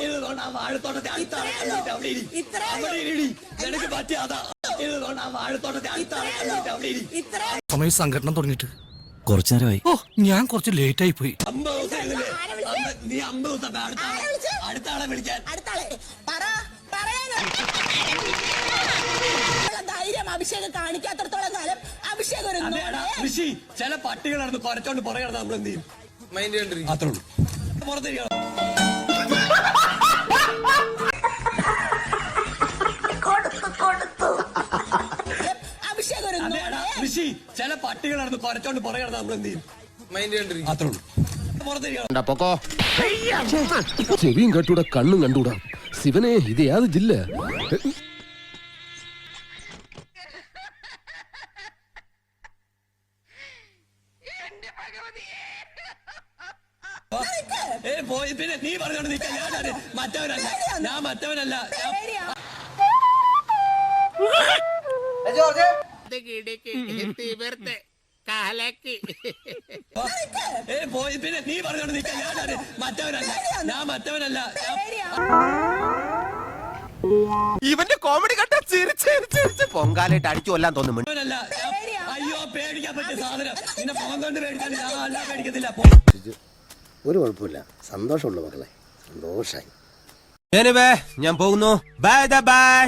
ഇതുകൊണ്ട് ആ വാഴത്തോട്ടത്തെ നിനക്ക് പറ്റിയ അതാ. ഇതുകൊണ്ട് ആ വാഴത്തോട്ടത്തെ സമയം സംഘടന തുടങ്ങിയിട്ട് കുറച്ചു നേരമായി. ഓ ഞാൻ കുറച്ച് ലേറ്റ് ആയി പോയി. 50 ദിവസം നീ 50 ദിവസം അടുത്ത ആളെ വിളിക്കാൻ അഭിഷേകം കാണിക്കാത്തടത്തോളം കാലം അഭിഷേകം കൃഷി ചില പട്ടികൾ നടന്ന് കുറച്ചോണ്ട് പുറകെ നടന്ന് നമ്മൾ എന്ത് ചെയ്യും? അത്രേ ഉള്ളൂ. പുറത്തേക്ക് കൃഷി ചില പട്ടികൾ നടന്ന് കുറച്ചോണ്ട് പുറകെ നടന്ന് നമ്മൾ എന്ത് ചെയ്യും? അത്രേ ഉള്ളൂ. പുറത്തേക്ക് ചെവിയും കെട്ടൂടാ കണ്ണും കണ്ടൂടാ. ശിവനെ ഇത് യാത് ജില്ല. പിന്നെ നീ പറഞ്ഞോണ്ട് നിൽക്കാൻ ഞാൻ മറ്റവനല്ല. പിന്നെ നീ പറഞ്ഞോണ്ട് നിൽക്കാൻ ഞാൻ മറ്റവനല്ല. ഇവന്റെ കോമഡി കണ്ട ചിരിച്ച് പൊങ്കാലായിട്ട് അടിച്ചു കൊല്ലാൻ തോന്നുന്നു. അയ്യോ പേടിക്കാൻ പറ്റിയ സാധനം. നിന്നെ ഫോൺ കൊണ്ട് പേടിക്കാൻ ഞാൻ പേടിക്കത്തില്ല. ഒരു കുഴപ്പമില്ല, സന്തോഷമുള്ളൂ മക്കളെ, സന്തോഷായി. ഞാൻ പോകുന്നു. Bye bye.